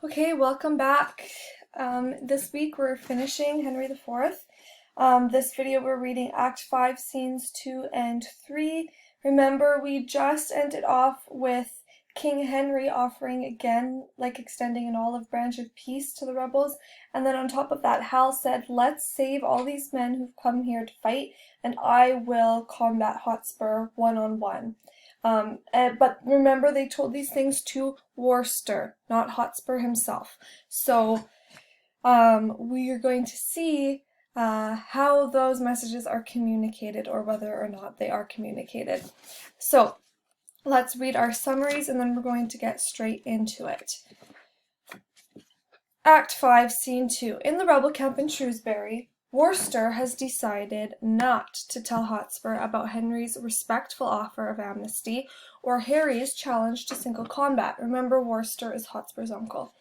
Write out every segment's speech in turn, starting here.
Okay, welcome back. This week we're finishing Henry IV. This video we're reading Act 5, Scenes 2 and 3. Remember, we just ended off with King Henry offering again, extending an olive branch of peace to the rebels. And then on top of that, Hal said, let's save all these men who've come here to fight, and I will combat Hotspur one-on-one. But remember, they told these things to Worcester, not Hotspur himself. So we are going to see how those messages are communicated, or whether or not they are communicated. So let's read our summaries, and then we're going to get straight into it. Act 5, Scene 2. In the rebel camp in Shrewsbury, Worcester has decided not to tell Hotspur about Henry's respectful offer of amnesty or Harry's challenge to single combat. Remember, Worcester is Hotspur's uncle.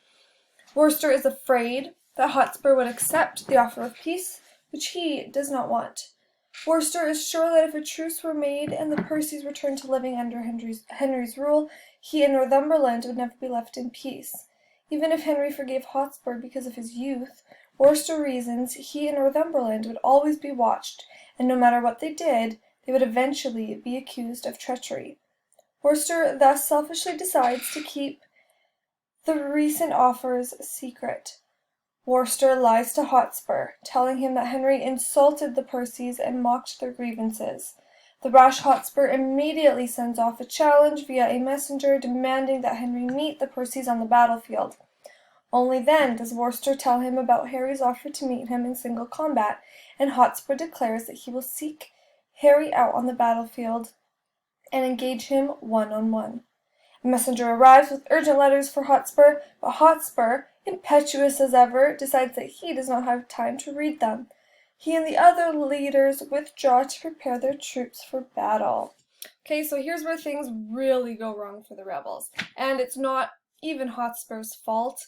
Worcester is afraid that Hotspur would accept the offer of peace, which he does not want. Worcester is sure that if a truce were made and the Percys returned to living under Henry's rule, he and Northumberland would never be left in peace. Even if Henry forgave Hotspur because of his youth, Worcester reasons he and Northumberland would always be watched, and no matter what they did, they would eventually be accused of treachery. Worcester thus selfishly decides to keep the recent offers secret. Worcester lies to Hotspur, telling him that Henry insulted the Percys and mocked their grievances. The rash Hotspur immediately sends off a challenge via a messenger demanding that Henry meet the Percys on the battlefield. Only then does Worcester tell him about Harry's offer to meet him in single combat, and Hotspur declares that he will seek Harry out on the battlefield and engage him one-on-one. A messenger arrives with urgent letters for Hotspur, but Hotspur, impetuous as ever, decides that he does not have time to read them. He and the other leaders withdraw to prepare their troops for battle. Okay, so here's where things really go wrong for the rebels. And it's not even Hotspur's fault.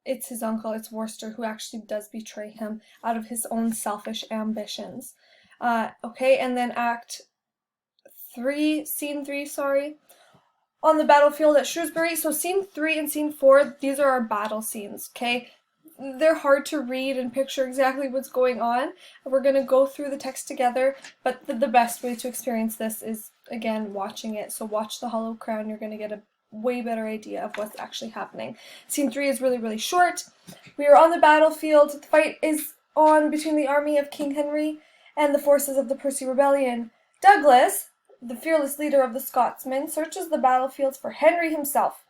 It's his uncle, it's Worcester, who actually does betray him out of his own selfish ambitions. Okay, and then Scene 3, on the battlefield at Shrewsbury. So Scene 3 and Scene 4, these are our battle scenes, okay? They're hard to read and picture exactly what's going on. We're going to go through the text together, but the best way to experience this is, again, watching it. So watch The Hollow Crown, you're going to get a way better idea of what's actually happening. Scene 3 is really, really short. We are on the battlefield. The fight is on between the army of King Henry and the forces of the Percy Rebellion. Douglas, the fearless leader of the Scotsmen, searches the battlefields for Henry himself.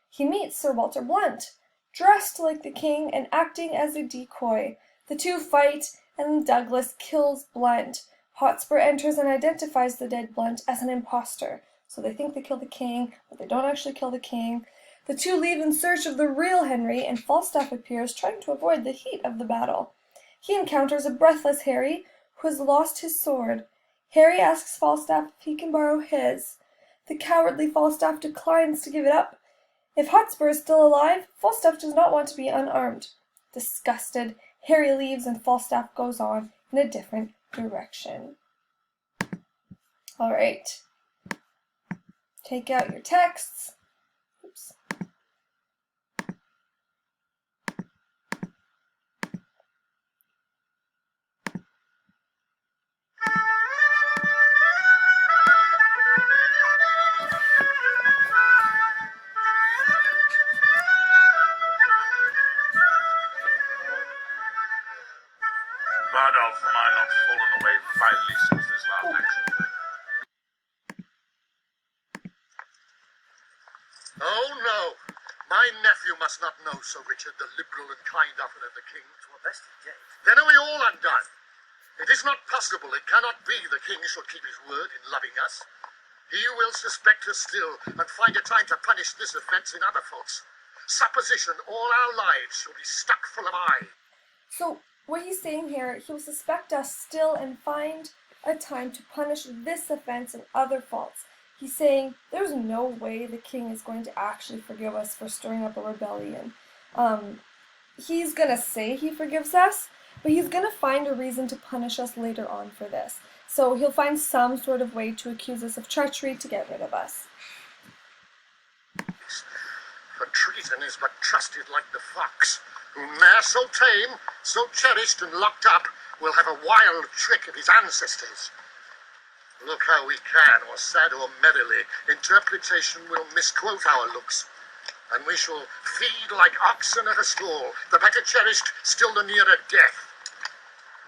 He meets Sir Walter Blunt, dressed like the king and acting as a decoy. The two fight, and Douglas kills Blunt. Hotspur enters and identifies the dead Blunt as an impostor. So they think they kill the king, but they don't actually kill the king. The two leave in search of the real Henry, and Falstaff appears, trying to avoid the heat of the battle. He encounters a breathless Harry, who has lost his sword. Harry asks Falstaff if he can borrow his. The cowardly Falstaff declines to give it up. If Hotspur is still alive, Falstaff does not want to be unarmed. Disgusted, Harry leaves and Falstaff goes on in a different direction. Alright. Take out your texts. Oops. Bardolph and I not fallen away vitally since this last action. Oh, no. My nephew must not know, Sir Richard, the liberal and kind offer of the king. To a best indeed. Then are we all undone. It is not possible, it cannot be the king should keep his word in loving us. He will suspect us still, and find it time to punish this offence in other faults. Supposition all our lives shall be stuck full of eye. So what he's saying here, he will suspect us still and find a time to punish this offense and other faults. He's saying there's no way the king is going to actually forgive us for stirring up a rebellion. He's going to say he forgives us, but he's going to find a reason to punish us later on for this. So he'll find some sort of way to accuse us of treachery to get rid of us. For treason is but trusted like the fox, who ne'er so tame, so cherished and locked up, will have a wild trick of his ancestors. Look how we can, or sad or merrily, interpretation will misquote our looks, and we shall feed like oxen at a stall, the better cherished, still the nearer death.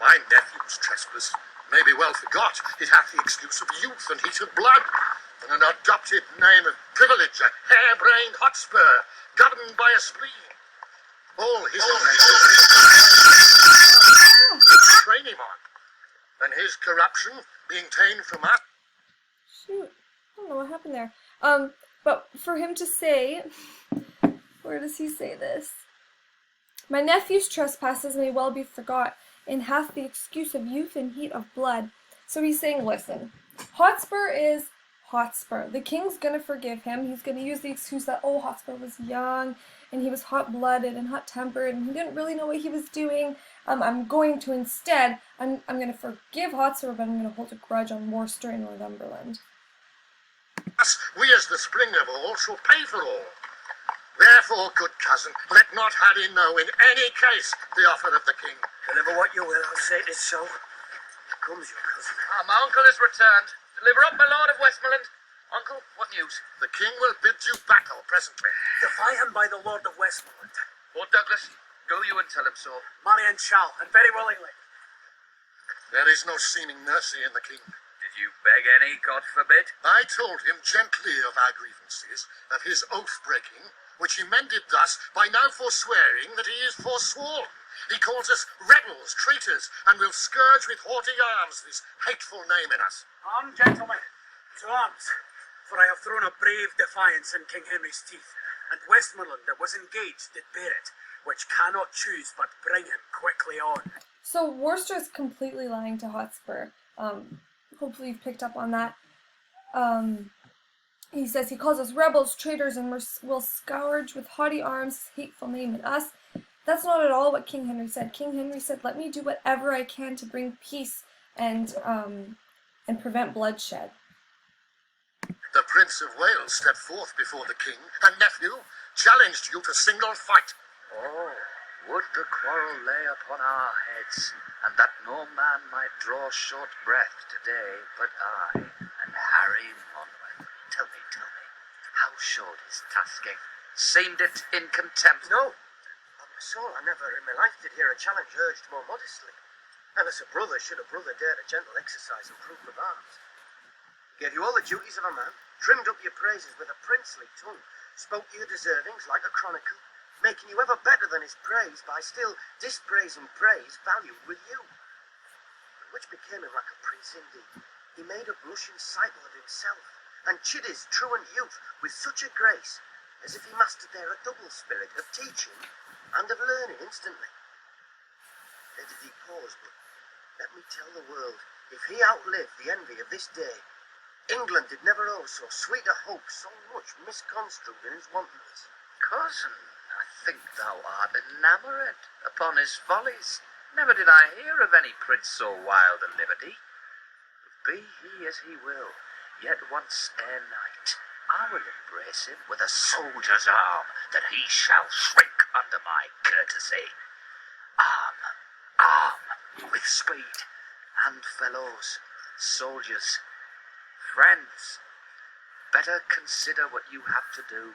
My nephew's trespass may be well forgot. It hath the excuse of youth and heat of blood, and an adopted name of privilege, a hair-brained Hotspur, governed by a spleen. All his train him on, and his corruption being ta'en from us. Shoot, I don't know what happened there. But for him to say, where does he say this? My nephew's trespasses may well be forgot, and hath the excuse of youth and heat of blood. So he's saying, listen, Hotspur is Hotspur. The king's gonna forgive him. He's gonna use the excuse that, oh, Hotspur was young, and he was hot-blooded and hot-tempered, and he didn't really know what he was doing. I'm going to instead, I'm gonna forgive Hotspur, but I'm gonna hold a grudge on Worcester and Northumberland. Us, we as the spring of all, shall pay for all. Therefore, good cousin, let not Harry know in any case the offer of the king. Deliver what you will, I'll say it is so. Here comes your cousin. My uncle has returned. Deliver up, my lord of Westmoreland. Uncle, what news? The king will bid you battle presently. Defy him by the Lord of Westmoreland. Lord Douglas, go you and tell him so. Marian shall, and very willingly. There is no seeming mercy in the king. Did you beg any, God forbid? I told him gently of our grievances, of his oath-breaking, which he mended thus by now forswearing that he is forsworn. He calls us rebels, traitors, and will scourge with haughty arms this hateful name in us. Arm, gentlemen, to arms, for I have thrown a brave defiance in King Henry's teeth, and Westmoreland that was engaged did bear it, which cannot choose but bring him quickly on. So Worcester is completely lying to Hotspur. Hopefully you've picked up on that. He says he calls us rebels, traitors, and will scourge with haughty arms his hateful name in us. That's not at all what King Henry said. King Henry said, let me do whatever I can to bring peace and prevent bloodshed. The Prince of Wales stepped forth before the king, and nephew challenged you to single fight. Oh, would the quarrel lay upon our heads, and that no man might draw short breath today but I and Harry Monmouth. Tell me, how showed his tasking? Seemed it in contempt? No, on my soul, I never in my life did hear a challenge urged more modestly. And as a brother, should a brother dare to gentle exercise and proof of arms. Gave you all the duties of a man, trimmed up your praises with a princely tongue, spoke your deservings like a chronicle, making you ever better than his praise by still dispraising praise valued with you. Which became him like a prince indeed. He made a blushing sight of himself, and chid his truant youth with such a grace, as if he mastered there a double spirit of teaching and of learning instantly. There did he pause, but let me tell the world, if he outlived the envy of this day, England did never owe so sweet a hope so much misconstrued in his wantonness. Cousin, I think thou art enamoured upon his follies. Never did I hear of any prince so wild a liberty. Be he as he will, yet once ere night, I will embrace him with a soldier's arm, that he shall shrink under my courtesy. Arm, with speed, and fellows, soldiers, friends, better consider what you have to do,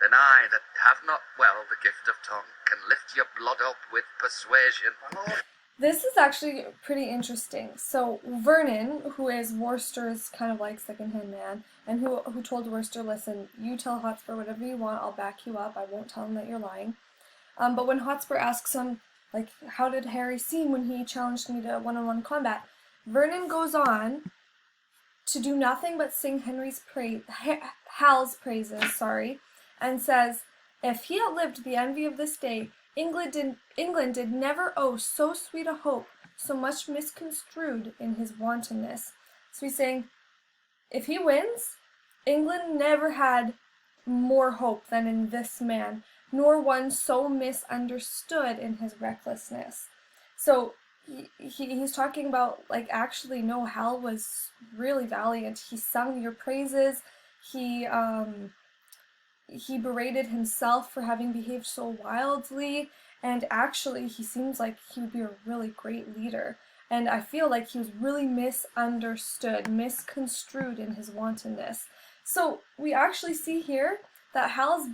than I that have not, well, the gift of tongue, can lift your blood up with persuasion. This is actually pretty interesting. So Vernon, who is Worcester's kind of like second-hand man, and who told Worcester, listen, you tell Hotspur whatever you want, I'll back you up, I won't tell him that you're lying. But when Hotspur asks him, like, how did Harry seem when he challenged me to one-on-one combat, Vernon goes on to do nothing but sing Hal's praises, and says, if he outlived the envy of this day, England did never owe so sweet a hope, so much misconstrued in his wantonness. So he's saying, if he wins, England never had more hope than in this man, nor one so misunderstood in his recklessness. So he's talking about, like, actually, no, Hal was really valiant. He sung your praises. He he berated himself for having behaved so wildly, and actually he seems like he would be a really great leader. And I feel like he was really misunderstood, misconstrued in his wantonness. So we actually see here that Hal's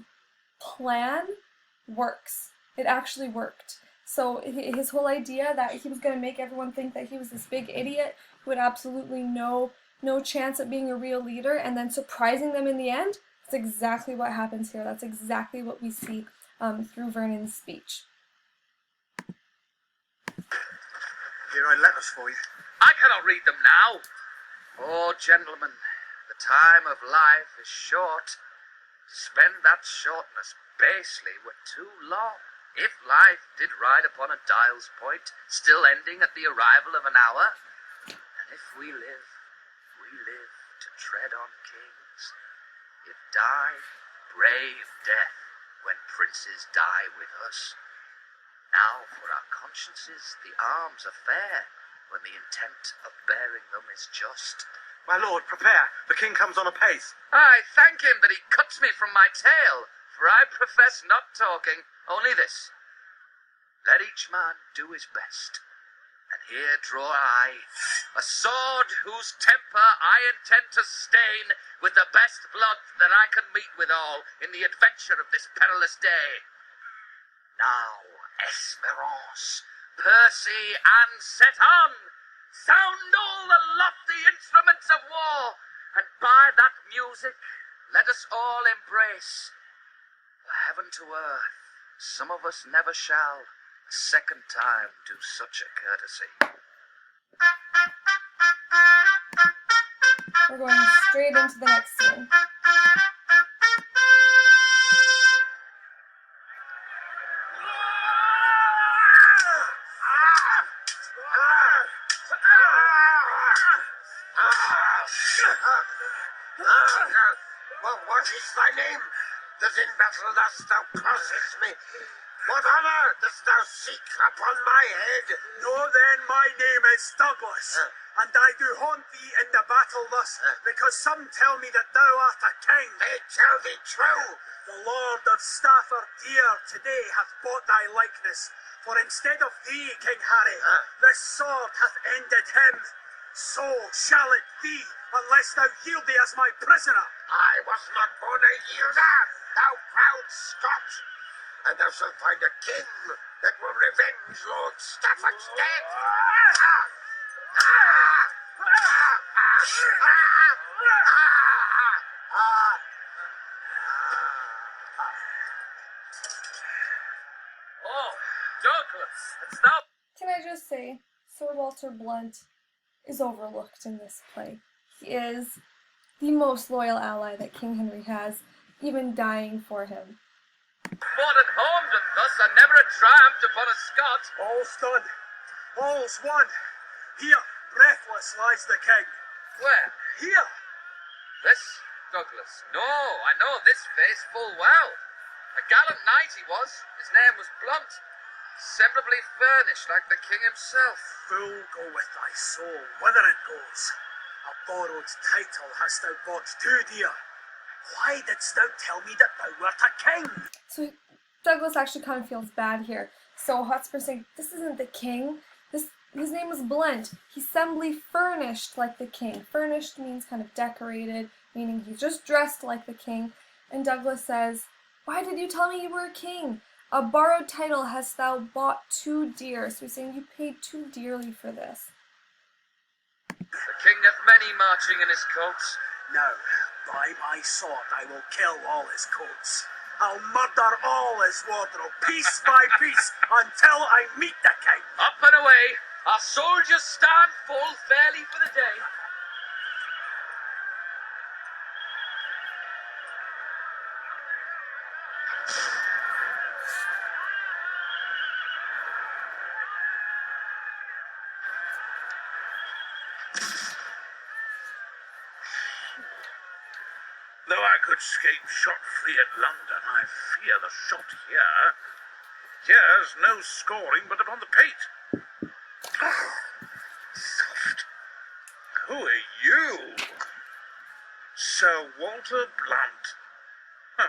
plan works. It actually worked. So his whole idea that he was going to make everyone think that he was this big idiot who had absolutely no chance at being a real leader, and then surprising them in the end, that's exactly what happens here. That's exactly what we see through Vernon's speech. Here are letters for you. I cannot read them now. Oh, gentlemen, the time of life is short. To spend that shortness basely were too long. If life did ride upon a dial's point, still ending at the arrival of an hour, and if we live to tread on kings. If die, brave death when princes die with us. Now for our consciences the arms are fair, when the intent of bearing them is just. My lord, prepare. The king comes on apace. I thank him that he cuts me from my tale, for I profess not talking, only this. Let each man do his best, and here draw I a sword whose temper I intend to stain with the best blood that I can meet withal in the adventure of this perilous day. Now, Esperance, Percy, and set on! Sound all the lofty instruments of war, and by that music let us all embrace. For heaven to earth, some of us never shall a second time do such a courtesy. We're going straight into the next scene. Well, what is thy name, that in battle thus thou crossest me? What honor dost thou seek upon my head? Know then my name is Douglas, and I do haunt thee in the battle thus, because some tell me that thou art a king. They tell thee true. The Lord of Stafford dear today hath bought thy likeness, for instead of thee, King Harry, this sword hath ended him. So shall it be, unless thou yield thee as my prisoner. I was not born a yielder, thou proud Scot. And thou shalt find a king that will revenge Lord Stafford's death. Oh, Douglas, hadst thou... Can I just say, Sir Walter Blunt is overlooked in this play. He is the most loyal ally that King Henry has, even dying for him. Fought and homed and thus, and never had triumphed upon a Scot. All's done, all's won. Here, breathless, lies the king. Where? Here, This Douglas? No, I know this face full well. A gallant knight he was. His name was Blunt. Semblably furnished like the king himself. fool go with thy soul, whither it goes. A borrowed title hast thou bought too dear. Why didst thou tell me that thou wert a king? So Douglas actually kind of feels bad here. So Hotspur's saying, this isn't the king. His name was Blunt. He's sembly furnished like the king. Furnished means kind of decorated, meaning he's just dressed like the king. And Douglas says, why did you tell me you were a king? A borrowed title hast thou bought too dear. So he's saying you paid too dearly for this. The king hath many marching in his coats. Now, by my sword I will kill all his coats. I'll murder all his wardrobe, piece by piece, until I meet the king. Up and away, our soldiers stand full fairly for the day. Though I could escape shot-free at London, I fear the shot here. Here's no scoring but upon the pate. Soft. Who are you? Sir Walter Blunt. Huh.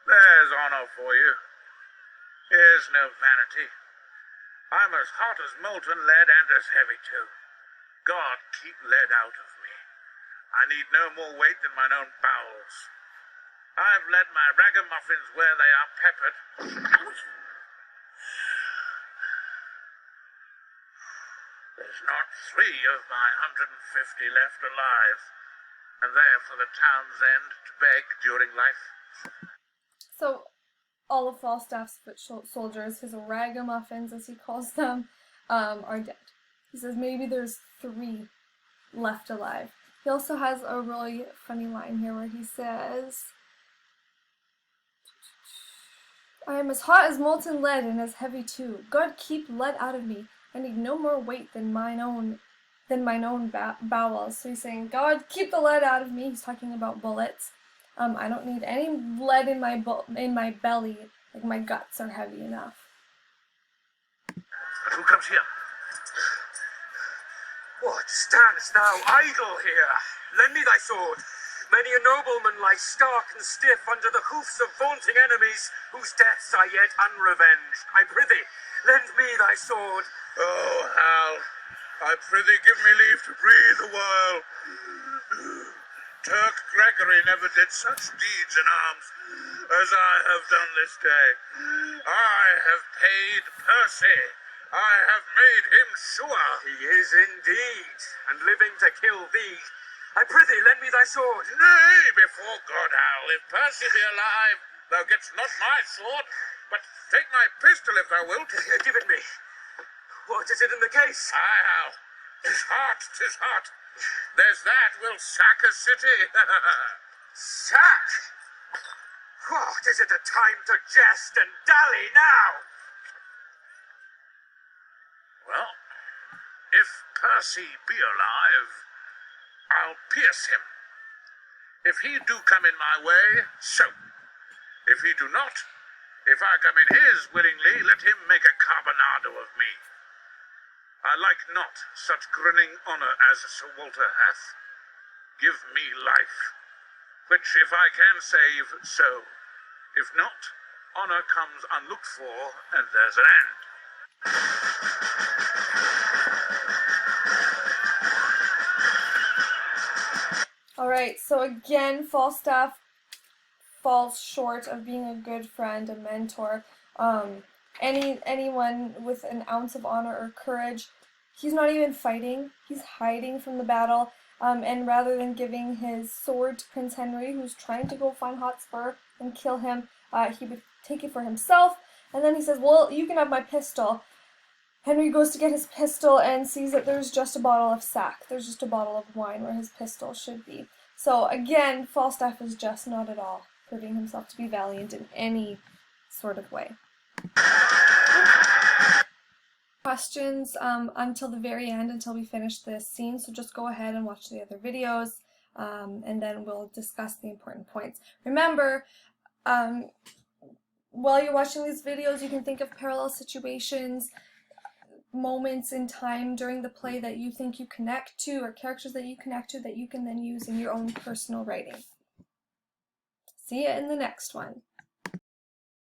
There's honor for you. Here's no vanity. I'm as hot as molten lead and as heavy too. God keep lead out of me. I need no more weight than mine own bowels. I've let my ragamuffins where they are peppered. There's not 3 of my 150 left alive, and there for the town's end to beg during life. So, all of Falstaff's foot soldiers, his ragamuffins as he calls them, are dead. He says maybe there's 3 left alive. He also has a really funny line here where he says, I am as hot as molten lead and as heavy too. God keep lead out of me. I need no more weight than mine own bowels. So he's saying, God keep the lead out of me. He's talking about bullets. I don't need any lead in my belly. Like, my guts are heavy enough. But who comes here? What, standst thou idle here? Lend me thy sword. Many a nobleman lies stark and stiff under the hoofs of vaunting enemies, whose deaths are yet unrevenged. I prithee, lend me thy sword. Oh, Hal, I prithee give me leave to breathe a while. Turk Gregory never did such deeds in arms as I have done this day. I have paid Percy. I have made him sure. He is indeed, and living to kill thee. I prithee, lend me thy sword. Nay, before God, Hal, if Percy be alive, thou getst not my sword, but take my pistol if thou wilt. Give it me. What is it in the case? Aye, Hal, 'tis hot, 'tis hot. There's that will sack a city. Sack? What, is it a time to jest and dally now? Well, if Percy be alive, I'll pierce him. If he do come in my way, so. If he do not, if I come in his willingly, let him make a carbonado of me. I like not such grinning honour as Sir Walter hath. Give me life, which if I can save, so. If not, honour comes unlooked for, and there's an end. Alright, so again, Falstaff falls short of being a good friend, a mentor. Anyone with an ounce of honor or courage, he's not even fighting, he's hiding from the battle, and rather than giving his sword to Prince Henry, who's trying to go find Hotspur and kill him, he would take it for himself, and then he says, well, you can have my pistol. Henry goes to get his pistol and sees that there's just a bottle of sack. There's just a bottle of wine where his pistol should be. So again, Falstaff is just not at all proving himself to be valiant in any sort of way. Questions until the very end, until we finish this scene, so just go ahead and watch the other videos, and then we'll discuss the important points. Remember, while you're watching these videos, you can think of parallel situations, moments in time during the play that you think you connect to, or characters that you connect to that you can then use in your own personal writing. See you in the next one.